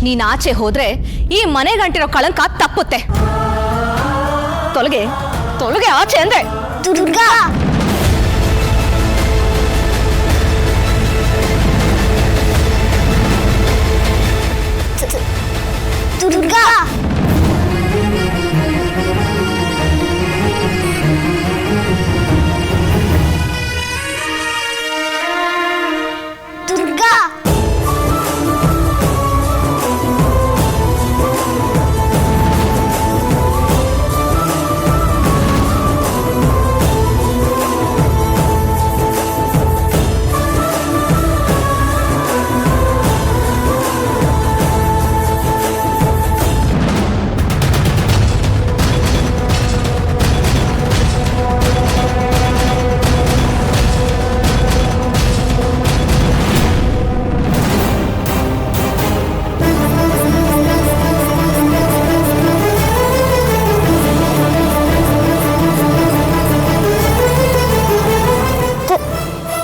ನೀನ್ ಆಚೆ ಹೋದ್ರೆ ಈ ಮನೆ ಗಂಟಿರೋ ಕಳಂಕ ತಪ್ಪುತ್ತೆ. ತೊಲಗೆ ತೊಲಗೆ ಆಚೆ ಅಂದ್ರೆ. ದುರ್ಗಾ ದುರ್ಗಾ ದುರ್ಗಾ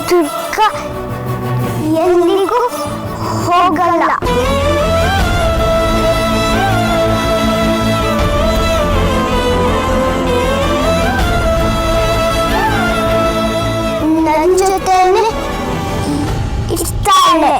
ದುರ್ಗಾ ಎಲ್ಲಿಗೂ ಹೋಗಲ್ಲ. ನನ್ನ ಜೊತೆನೆ ಇರ್ತಾಳೆ.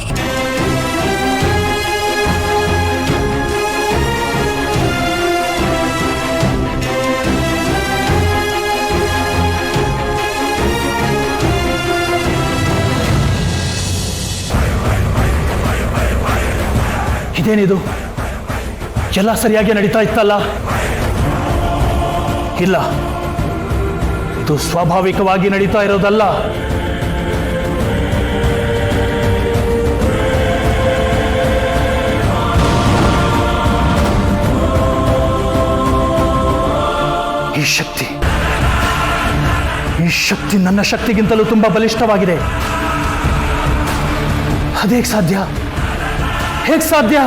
ಇದೇನಿದು? ಎಲ್ಲ ಸರಿಯಾಗಿ ನಡೀತಾ ಇತ್ತಲ್ಲ? ಇಲ್ಲ, ಇದು ಸ್ವಾಭಾವಿಕವಾಗಿ ನಡೀತಾ ಇರೋದಲ್ಲ. ಈ ಶಕ್ತಿ ನನ್ನ ಶಕ್ತಿಗಿಂತಲೂ ತುಂಬಾ ಬಲಿಷ್ಠವಾಗಿದೆ. ಅದೇಗೆ ಸಾಧ್ಯ? ಹೇಗೆ ಸಾಧ್ಯ?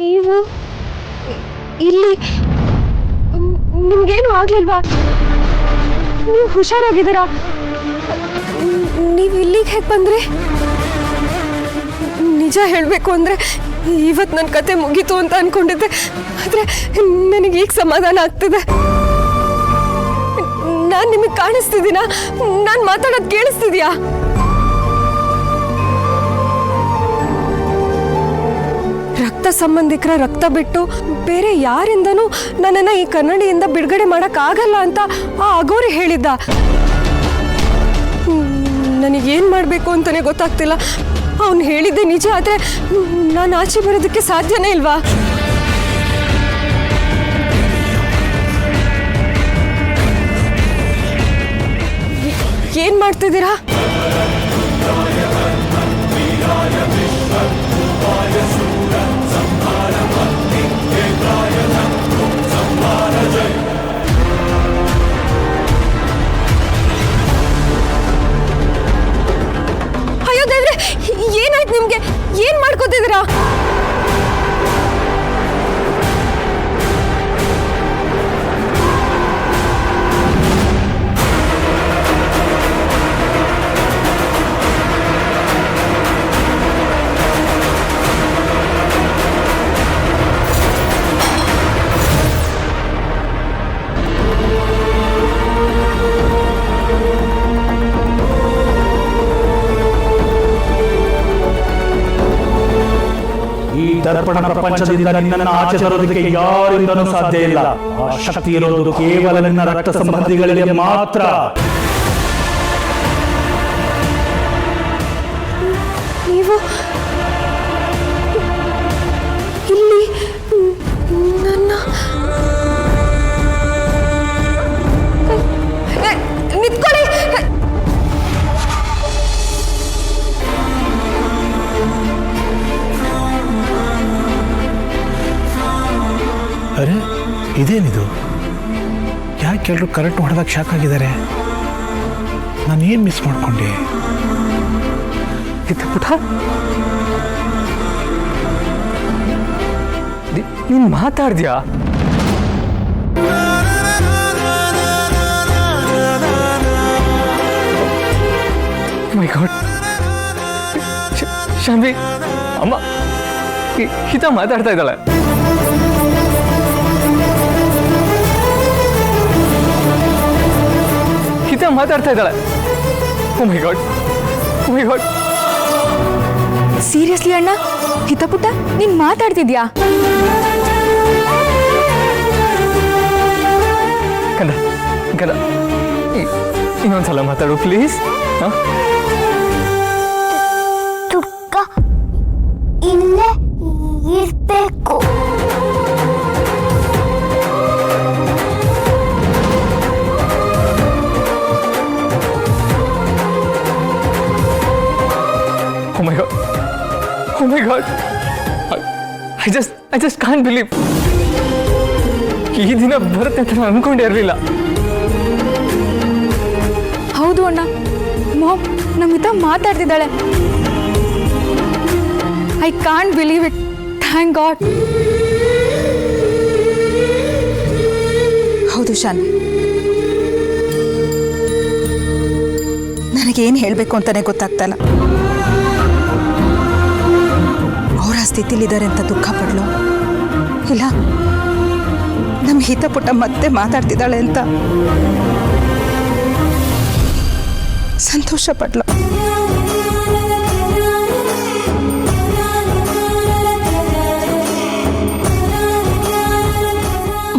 ನೀವು ಇಲ್ಲಿ ನಿಮ್ಗೇನು ಆಗ್ಲಿಲ್ವಾ? ನೀವು ಹುಷಾರಾಗಿದ್ದೀರಾ? ನೀವು ಇಲ್ಲಿಗೆ ಹೇಗೆ ಬಂದ್ರಿ? ನಿಜ ಹೇಳಬೇಕು ಅಂದರೆ ಇವತ್ತು ನನ್ನ ಕತೆ ಮುಗೀತು ಅಂತ ಅನ್ಕೊಂಡಿದ್ದೆ. ಆದರೆ ನನಗೆ ಈಗ ಸಮಾಧಾನ ಆಗ್ತಿದೆ. ನಾನು ನಿಮಗೆ ಕಾಣಿಸ್ತಿದ್ದೀನಾ? ನಾನು ಮಾತಾಡೋದು ಕೇಳಿಸ್ತಿದ್ಯಾ? ರಕ್ತ ಸಂಬಂಧಿಕರ ರಕ್ತ ಬಿಟ್ಟು ಬೇರೆ ಯಾರಿಂದನೂ ನನ್ನನ್ನು ಈ ಕನ್ನಡಿಯಿಂದ ಬಿಡುಗಡೆ ಮಾಡೋಕ್ಕಾಗಲ್ಲ ಅಂತ ಆ ಅಗೋರಿ ಹೇಳಿದ್ದ. ನನಗೇನು ಮಾಡಬೇಕು ಅಂತಲೇ ಗೊತ್ತಾಗ್ತಿಲ್ಲ. ಅವನು ಹೇಳಿದ್ದೆ ನಿಜ, ಆದರೆ ನಾನು ಆಚೆ ಬರೋದಕ್ಕೆ ಸಾಧ್ಯನೇ ಇಲ್ವಾ? ಏನು ಮಾಡ್ತಿದ್ದೀರಾ? ಅಯ್ಯೋ ದೇವ್ರೆ, ಏನಾಯ್ತು ನಿಮ್ಗೆ? ಏನ್ ಮಾಡ್ಕೋತಿದ್ದೀರಾ? ದರ್ಪಣ ಪ್ರಪಂಚದಿಂದ ನಿನ್ನನ್ನು ಆಚೆ ತರೋದಕ್ಕೆ ಯಾರಿಂದನೂ ಸಾಧ್ಯ ಇಲ್ಲ. ಆ ಶಕ್ತಿ ಇರೋದು ಕೇವಲ ನಿನ್ನ ರಕ್ತ ಸಂಬಂಧಿಗಳಿಗೆ ಮಾತ್ರ. ನೀವು ಇಲ್ಲಿ ನನ್ನ ನಿಂತ್ಕೊಳ್ಳಿ. ಅರೆ ಇದೇನಿದು? ಯಾಕೆ ಎಲ್ಲರೂ ಕರೆಂಟ್ ಹೊಡೆದಾಗ ಶಾಕ್ ಆಗಿದ್ದಾರೆ? ನಾನು ಏನು ಮಿಸ್ ಮಾಡ್ಕೊಂಡೆ? ಪುಟ ನೀನ್ ಮಾತಾಡ್ದ್ಯಾ? ಮೈ ಗಾಡ್, ಶಾನ್ವಿ ಅಮ್ಮ ಹಿತ ಮಾತಾಡ್ತಾ ಇದ್ದಾಳೆ. ಹಿತ ಮಾತಾಡ್ತಾ ಇದ್ದಾಳೆ. ಓ ಮೈ ಗಾಡ್, ಓ ಮೈ ಗಾಡ್. ಸೀರಿಯಸ್ಲಿ ಅಣ್ಣ, ಹಿತಪುಟ್ಟ ನೀನ್ ಮಾತಾಡ್ತಿದ್ಯಾ? ಕಂದ ಕಂದ ಇನ್ನೊಂದ್ಸಲ ಮಾತಾಡು ಪ್ಲೀಸ್. ದುರ್ಗಾ ಇಲ್ಲೇ ಇರ್ಬೇಕು. Oh my God. Oh my God. I just can't believe. ಈ ದಿನ ಬರುತ್ತೆ ಅಂತ ನಾನು ಅನ್ಕೊಂಡೇ ಇರಲಿಲ್ಲ. ಹೌದು ಅಣ್ಣ, ಮಾಮ್ ನಮ್ಮ ಹಿತ ಮಾತಾಡ್ತಿದ್ದಾಳೆ. I can't believe it. Thank God. ಹೌದು ಶಾನ್, ನನಗೇನು ಹೇಳಬೇಕು ಅಂತಾನೆ ಗೊತ್ತಾಗ್ತಲ್ಲ. ಅವರ ಸ್ಥಿತಿಲಿದ್ದಾರೆ ಅಂತ ದುಃಖ ಪಡ್ಲು, ಇಲ್ಲ ನಮ್ಮ ಹಿತಪುಟ್ಟ ಮತ್ತೆ ಮಾತಾಡ್ತಿದ್ದಾಳೆ ಅಂತ ಸಂತೋಷ ಪಡ್ಲು.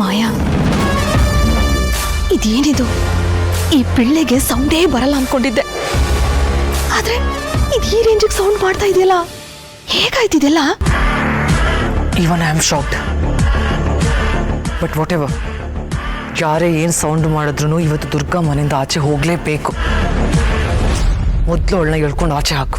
ಮಾಯಾ, ಇದೇನಿದು? ಈ ಪಿಳ್ಳೆಗೆ ಸೌಂಡೇ ಬರಲ್ಲ ಅನ್ಕೊಂಡಿದ್ದೆ, ಆದ್ರೆ ಇದು ಈ ರೇಂಜಿಗೆ ಸೌಂಡ್ ಮಾಡ್ತಾ ಇದೆಯಲ್ಲ, ಹೇಗಾಯ್ತಿದೆಲ್ಲ? Even I am shocked. But whatever, ಯಾರೇ ಏನು ಸೌಂಡ್ ಮಾಡಿದ್ರು ಇವತ್ತು ದುರ್ಗಾ ಮನೆಯಿಂದ ಆಚೆ ಹೋಗಲೇಬೇಕು. ಮೊದಲು ಅವಳನ್ನ ಎಳ್ಕೊಂಡು ಆಚೆ ಹಾಕು.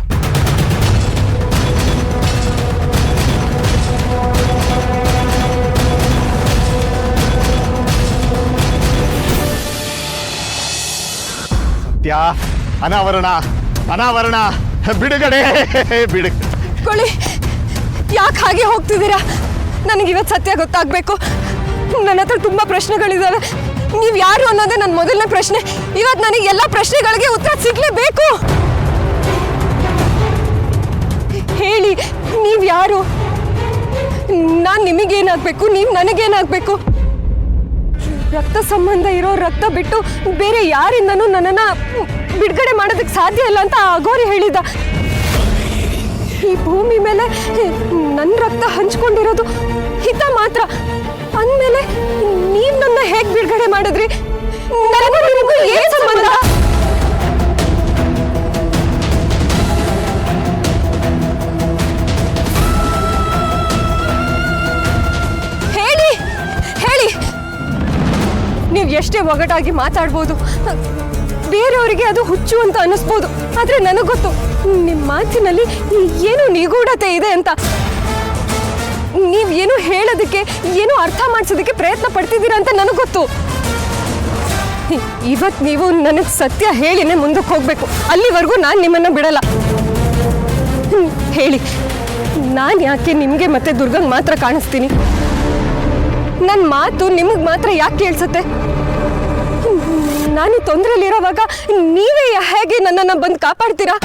ಅನಾವರಣ ಅನಾವರಣ ಬಿಡುಗಡೆ ಬಿಡುಗಡೆ. ಯಾಕೆ ಹಾಗೆ ಹೋಗ್ತಿದ್ದೀರಾ? ನನಗಿವತ್ತು ಸತ್ಯ ಗೊತ್ತಾಗಬೇಕು. ನನ್ನ ಹತ್ರ ತುಂಬ ಪ್ರಶ್ನೆಗಳಿದ್ದಾವೆ. ನೀವು ಯಾರು ಅನ್ನೋದೇ ನನ್ನ ಮೊದಲನೇ ಪ್ರಶ್ನೆ. ಇವತ್ತು ನನಗೆ ಎಲ್ಲ ಪ್ರಶ್ನೆಗಳಿಗೆ ಉತ್ತರ ಸಿಗಲೇಬೇಕು. ಹೇಳಿ, ನೀವು ಯಾರು? ನಾನು ನಿಮಗೇನಾಗಬೇಕು, ನೀವು ನನಗೇನಾಗಬೇಕು? ರಕ್ತ ಸಂಬಂಧ ಇರೋ ರಕ್ತ ಬಿಟ್ಟು ಬೇರೆ ಯಾರಿಂದನೂ ನನ್ನನ್ನು ಬಿಡುಗಡೆ ಮಾಡೋದಕ್ಕೆ ಸಾಧ್ಯ ಇಲ್ಲ ಅಂತ ಅಘೋರಿ ಹೇಳಿದ್ದ. ಈ ಭೂಮಿ ಮೇಲೆ ನನ್ನ ರಕ್ತ ಹಂಚ್ಕೊಂಡಿರೋದು ಹಿತ ಮಾತ್ರ ಅಂದಮೇಲೆ ನೀವು ನನ್ನ ಹೇಗೆ ಬಿಡುಗಡೆ ಮಾಡಿದ್ರಿ? ನನಗೂ ನಿಮಗೂ ಏನು ಸಂಬಂಧ? ಹೇಳಿ ಹೇಳಿ. ನೀವು ಎಷ್ಟೇ ಒಗಟಾಗಿ ಮಾತಾಡ್ಬೋದು, ಬೇರೆಯವರಿಗೆ ಅದು ಹುಚ್ಚು ಅಂತ ಅನ್ನಿಸ್ಬೋದು, ಆದ್ರೆ ನನಗೆ ಗೊತ್ತು ನಿಮ್ಮ ಮಾತಿನಲ್ಲಿ ಏನು ನಿಗೂಢತೆ ಇದೆ ಅಂತ. ನೀವೇನು ಹೇಳೋದಕ್ಕೆ, ಏನು ಅರ್ಥ ಮಾಡಿಸೋದಕ್ಕೆ ಪ್ರಯತ್ನ ಪಡ್ತಿದ್ದೀರಾ ಅಂತ ನನಗೆ ಗೊತ್ತು. ಇವತ್ತು ನೀವು ನನಗೆ ಸತ್ಯ ಹೇಳಿನೇ ಮುಂದಕ್ಕೆ ಹೋಗ್ಬೇಕು. ಅಲ್ಲಿವರೆಗೂ ನಾನು ನಿಮ್ಮನ್ನ ಬಿಡಲ್ಲ. ಹೇಳಿ, ನಾನು ಯಾಕೆ ನಿಮಗೆ ಮತ್ತೆ ದುರ್ಗಂಗೆ ಮಾತ್ರ ಕಾಣಿಸ್ತೀನಿ? ನನ್ನ ಮಾತು ನಿಮಗೆ ಮಾತ್ರ ಯಾಕೆ ಕೇಳಿಸುತ್ತೆ? ನಾನು ತೊಂದರೆಯಲ್ಲಿರೋವಾಗ ನೀವೇ ಹೇಗೆ ನನ್ನನ್ನು ಬಂದು ಕಾಪಾಡ್ತೀರಾ?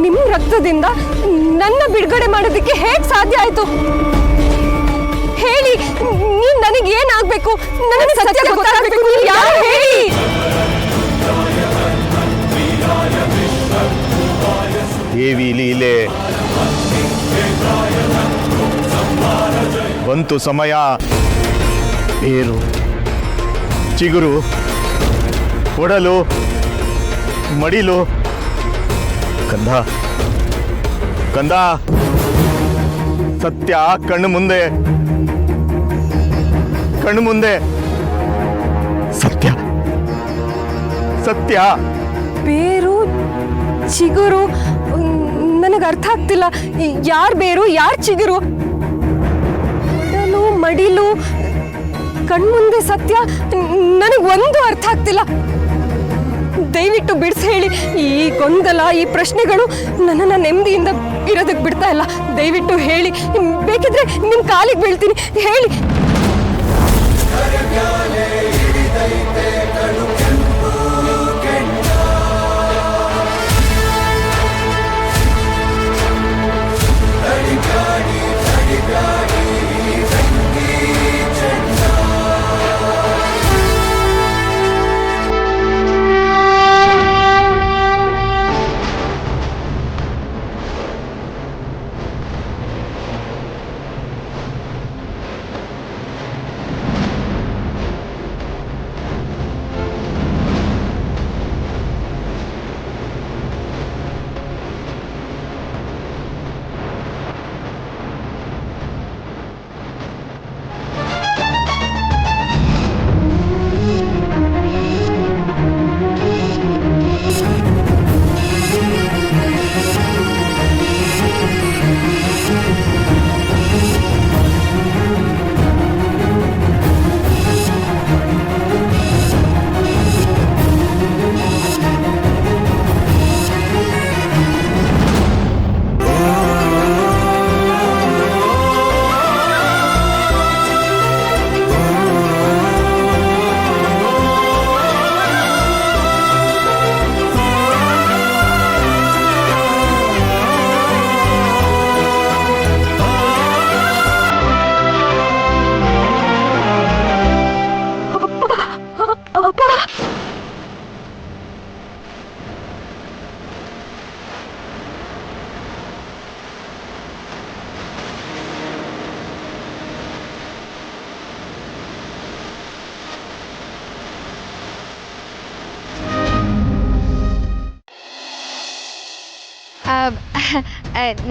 ನಿಮ್ಮ ರಕ್ತದಿಂದ ನನ್ನ ಬಿಡುಗಡೆ ಮಾಡೋದಕ್ಕೆ ಹೇಗೆ ಸಾಧ್ಯ ಆಯ್ತು? ಹೇಳಿ, ನೀವು ನನಗೆ ಏನಾಗಬೇಕು? ನನಗೆ ಸತ್ಯ ಗೊತ್ತಾಗಬೇಕು. ನೀವು ಯಾರು ಹೇಳಿ? ದೇವಿ ಲೀಲೆ ಬಂತು ಸಮಯ. ಬೇರು, ಚಿಗುರು, ಒಡಲು, ಮಡಿಲು, ಕಂದ ಕಂದ ಸತ್ಯ ಕಣ್ಣು ಮುಂದೆ, ಕಣ್ಣು ಮುಂದೆ. ಸತ್ಯ ಸತ್ಯ. ಬೇರು ಚಿಗುರು ನನಗೆ ಅರ್ಥ ಆಗ್ತಿಲ್ಲ. ಯಾರ್ ಬೇರು ಯಾರ್ ಚಿಗುರು? ಒಡಲು ಮಡಿಲು ಕಣ್ಮುಂದೆ ಸತ್ಯ, ನನಗೆ ಒಂದು ಅರ್ಥ ಆಗ್ತಿಲ್ಲ. ದಯವಿಟ್ಟು ಬಿಡಿಸಿ ಹೇಳಿ. ಈ ಗೊಂದಲ, ಈ ಪ್ರಶ್ನೆಗಳು ನನ್ನನ್ನು ನೆಮ್ಮದಿಯಿಂದ ಇರೋದಕ್ಕೆ ಬಿಡ್ತಾ ಇಲ್ಲ. ದಯವಿಟ್ಟು ಹೇಳಿ. ಬೇಕಿದ್ರೆ ನಿಮ್ಮ ಕಾಲಿಗೆ ಬೀಳ್ತೀನಿ, ಹೇಳಿ.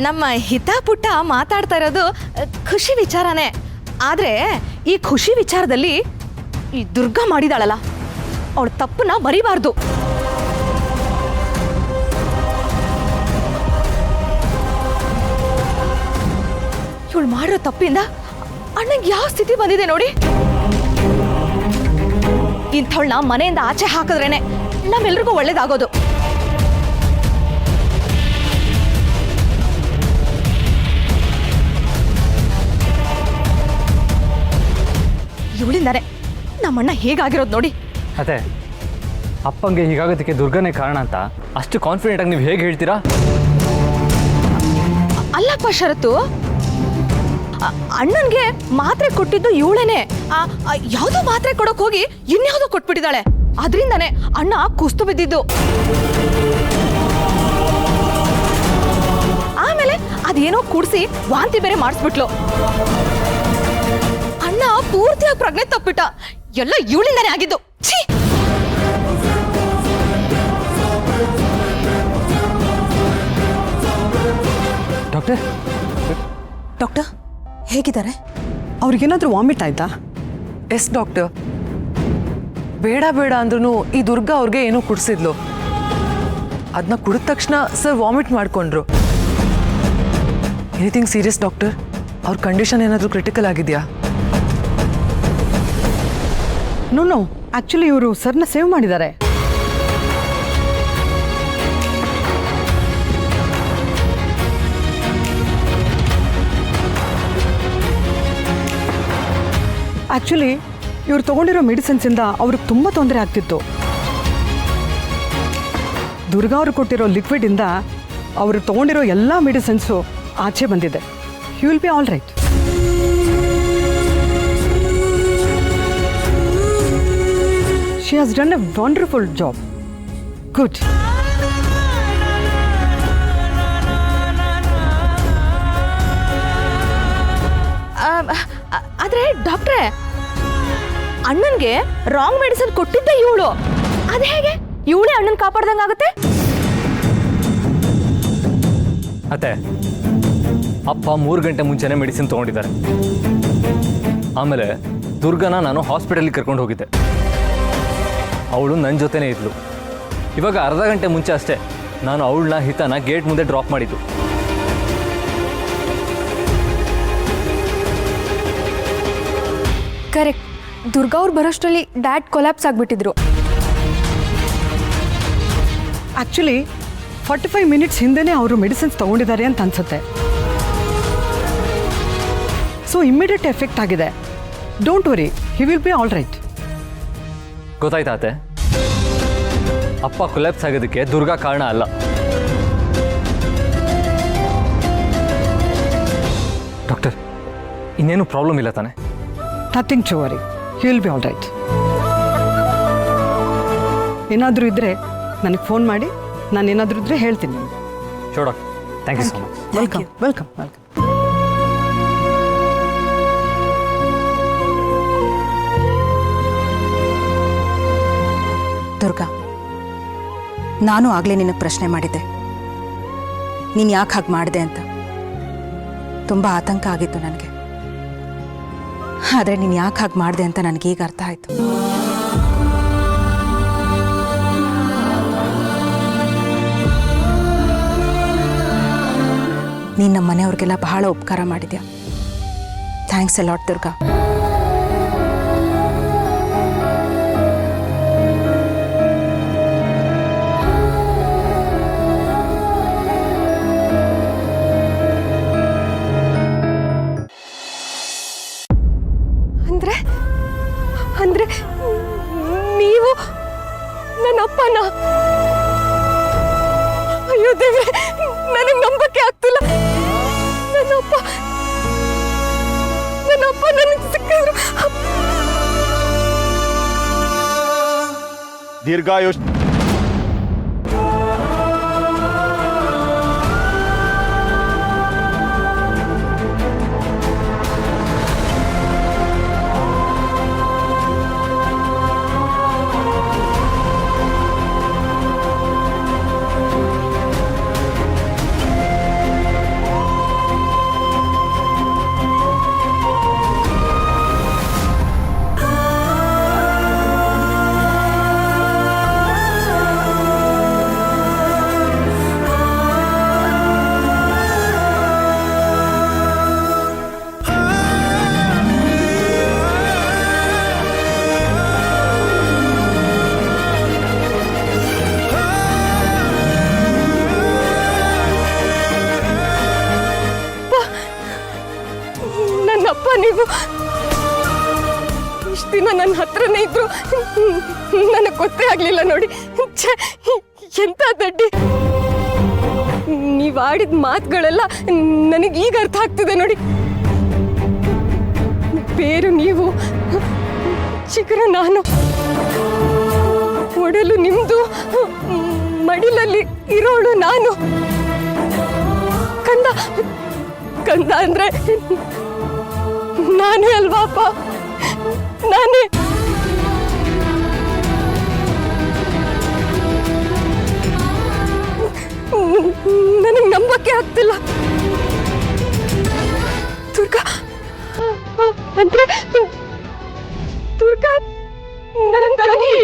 ನಮ್ಮ ಹಿತಾಪುಟ್ಟ ಮಾತಾಡ್ತಾ ಇರೋದು ಖುಷಿ ವಿಚಾರನೇ. ಆದರೆ ಈ ಖುಷಿ ವಿಚಾರದಲ್ಲಿ ಈ ದುರ್ಗಾ ಮಾಡಿದಾಳಲ್ಲ, ಅವಳ ತಪ್ಪನ್ನ ಮರಿಬಾರ್ದು. ಇವಳು ಮಾಡಿರೋ ತಪ್ಪಿಂದ ಅಣ್ಣಂಗೆ ಯಾವ ಸ್ಥಿತಿ ಬಂದಿದೆ ನೋಡಿ. ಇಂಥವಳನ್ನ ಮನೆಯಿಂದ ಆಚೆ ಹಾಕಿದ್ರೇನೆ ನಮ್ಮೆಲ್ರಿಗೂ ಒಳ್ಳೇದಾಗೋದು. ಇವಳಿಂದಾನೆ ನಮ್ಮಣ್ಣ ಹೇಗಾಗಿರೋದು ನೋಡಿ. ಅದೇ ಅಪ್ಪಂಗೆ ಹೀಗಾಗೋದಕ್ಕೆ ದುರ್ಗನೇ ಕಾರಣ ಅಂತ ಅಷ್ಟು ಕಾನ್ಫಿಡೆಂಟ್ ಆಗಿ ನೀವು ಹೇಗೆ ಹೇಳ್ತೀರಾ? ಅಲ್ಲಪ್ಪ ಶರತ್ತು, ಅಣ್ಣನ್ಗೆ ಮಾತ್ರೆ ಕೊಟ್ಟಿದ್ದು ಇವಳೇನೆ. ಯಾವುದೋ ಮಾತ್ರೆ ಕೊಡಕ್ ಹೋಗಿ ಇನ್ಯಾವುದೋ ಕೊಟ್ಬಿಟ್ಟಿದ್ದಾಳೆ. ಅದರಿಂದಾನೆ ಅಣ್ಣ ಕುಸ್ತು ಬಿದ್ದಿದ್ದು. ಆಮೇಲೆ ಅದೇನೋ ಕುಡಿಸಿ ವಾಂತಿ ಬೇರೆ ಮಾಡಿಸ್ಬಿಟ್ಲು. ಅಣ್ಣ ಪೂರ್ತಿಯಾಗಿ ಪ್ರಜ್ಞೆ ತಪ್ಪಿಟ್ಟ. ಎಲ್ಲ ಇವಳಿಂದಾನೆ ಆಗಿದ್ದು. ಛೀ! ಡಾಕ್ಟರ್ ಡಾಕ್ಟರ್ ಹೇಗಿದ್ದಾರೆ? ಅವ್ರಿಗೇನಾದ್ರೂ ವಾಮಿಟ್ ಆಯ್ತಾ? Yes doctor. ಬೇಡ ಬೇಡ ಅಂದ್ರೂ ಈ ದುರ್ಗಾ ಅವ್ರಿಗೆ ಏನೋ ಕುಡಿಸಿದ್ಲು. ಅದನ್ನ ಕುಡಿದ ತಕ್ಷಣ ಸರ್ ವಾಮಿಟ್ ಮಾಡ್ಕೊಂಡ್ರು. Anything serious doctor? ಅವ್ರ ಕಂಡೀಷನ್ ಏನಾದರೂ ಕ್ರಿಟಿಕಲ್ ಆಗಿದೆಯಾ? ನೋ ಆಕ್ಚುಲಿ ಇವರು ಸರ್ನ ಸೇವ್ ಮಾಡಿದ್ದಾರೆ. ಆಕ್ಚುಲಿ ಇವ್ರು ತಗೊಂಡಿರೋ ಮೆಡಿಸಿನ್ಸಿಂದ ಅವ್ರಿಗೆ ತುಂಬ ತೊಂದರೆ ಆಗ್ತಿತ್ತು. ದುರ್ಗಾ ಅವರು ಕೊಟ್ಟಿರೋ ಲಿಕ್ವಿಡಿಂದ ಅವರು ತಗೊಂಡಿರೋ ಎಲ್ಲ ಮೆಡಿಸಿನ್ಸು ಆಚೆ ಬಂದಿದೆ. You will be all right. She has done a wonderful job. Good. ಅಣ್ಣನ್ಗೆ ರಾಂಗ್ ಮೆಡಿಸಿನ್ ಕೊಟ್ಟಿದ್ದೆ ಇವಳು. ಅದ್ ಹೇಗೆ ಇವಳೇ ಅಣ್ಣನ್ ಕಾಪಾಡ್ದಂಗಾಗುತ್ತೆ? ಅತ್ತೆ, ಅಪ್ಪ 3 ಗಂಟೆ ಮುಂಚೆನೇ ಮೆಡಿಸಿನ್ ತೊಗೊಂಡಿದ್ದಾರೆ. ಆಮೇಲೆ ದುರ್ಗನ ನಾನು ಹಾಸ್ಪಿಟಲ್ಗೆ ಕರ್ಕೊಂಡು ಹೋಗಿದ್ದೆ. ಅವಳು ನನ್ನ ಜೊತೆನೇ ಇದ್ಲು. ಇವಾಗ ಅರ್ಧ ಗಂಟೆ ಮುಂಚೆ ಅಷ್ಟೇ ನಾನು ಅವಳನ್ನ ಹಿತನ ಗೇಟ್ ಮುಂದೆ ಡ್ರಾಪ್ ಮಾಡಿದ್ದು. ಕರೆಕ್ಟ್. ದುರ್ಗಾ ಅವ್ರು ಬರೋಷ್ಟರಲ್ಲಿ ಡ್ಯಾಡ್ ಕೊಲ್ಯಾಪ್ಸ್ ಆಗಿಬಿಟ್ಟಿದ್ರು. ಆ್ಯಕ್ಚುಲಿ 45 ಮಿನಿಟ್ಸ್ ಹಿಂದೆನೇ ಅವರು ಮೆಡಿಸಿನ್ಸ್ ತೊಗೊಂಡಿದ್ದಾರೆ ಅಂತ ಅನ್ಸುತ್ತೆ. ಸೊ ಇಮ್ಮಿಡಿಯೇಟ್ ಎಫೆಕ್ಟ್ ಆಗಿದೆ. Don't worry, he will be all right. ಗೊತ್ತಾಯ್ತಾ ಅತ್ತೆ? ಅಪ್ಪ ಕೊಲ್ಯಾಪ್ಸ್ ಆಗೋದಕ್ಕೆ ದುರ್ಗಾ ಕಾರಣ ಅಲ್ಲ. ಡಾಕ್ಟರ್, ಇನ್ನೇನು ಪ್ರಾಬ್ಲಮ್ ಇಲ್ಲ ತಾನೆ? Nothing to worry, he will be all right. ಏನಾದರೂ ಇದ್ದರೆ ನನಗೆ ಫೋನ್ ಮಾಡಿ, ನಾನು ಏನಾದರೂ ಇದ್ದರೆ ಹೇಳ್ತೀನಿ ನಿಮಗೆ. Sure doctor, thank you so much. Welcome welcome welcome. Durga, ನಾನು ಆಗಲೇ ನಿನಗೆ ಪ್ರಶ್ನೆ ಮಾಡಿದ್ದೆ, ನೀನು ಯಾಕೆ ಹಾಗೆ ಮಾಡಿದೆ ಅಂತ. ತುಂಬ ಆತಂಕ ಆಗಿತ್ತು ನನಗೆ. ಆದರೆ ನೀನು ಯಾಕೆ ಹಾಗೆ ಮಾಡಿದೆ ಅಂತ ನನಗೀಗ ಅರ್ಥ ಆಯಿತು. ನೀನು ನಮ್ಮ ಮನೆಯವ್ರಿಗೆಲ್ಲ ಬಹಳ ಉಪಕಾರ ಮಾಡಿದ್ಯಾ. Thanks A lot Durga. ಅಂದ್ರೆ ಅಂದ್ರೆ ನೀವು ನನ್ನ ಅಪ್ಪನ? ಅಯ್ಯೋ ದೇವ್ರೆ, ನನಗೆ ನಂಬಕ್ಕೆ ಆಗ್ತಿಲ್ಲ. ನನ್ನಪ್ಪ ನನಗೆ ಸಿಕ್ಕಿದ್ರು. ದೀರ್ಘಾಯುಷ್. ನನ್ನಪ್ಪ ನೀವು ಇಷ್ಟು ದಿನ ನನ್ನ ಹತ್ರನೇ ಇದ್ರು, ನನಗೆ ಗೊತ್ತೇ ಆಗಲಿಲ್ಲ ನೋಡಿ. ಛೇ, ಎಂತ ದಡ್ಡಿ. ನೀವು ಆಡಿದ ಮಾತುಗಳೆಲ್ಲ ನನಗೆ ಈಗ ಅರ್ಥ ಆಗ್ತಿದೆ ನೋಡಿ. ಬೇರು ನೀವು, ಚಿಗುರು ನಾನು, ಒಡಲು ನಿಮ್ದು, ಮಡಿಲಲ್ಲಿ ಇರೋಳು ನಾನು. ಕಂದ ಕಂದ ಅಂದ್ರೆ ನಾನೇ ಅಲ್ವಾ ಅಪ್ಪ? ನಾನೇ. ನನಗೆ ನಂಬಕ್ಕೆ ಆಗ್ತಿಲ್ಲ. ದುರ್ಗಾ ಅಂದ್ರೆ ದುರ್ಗಾ ನನ್ನ ತಂಗಿ.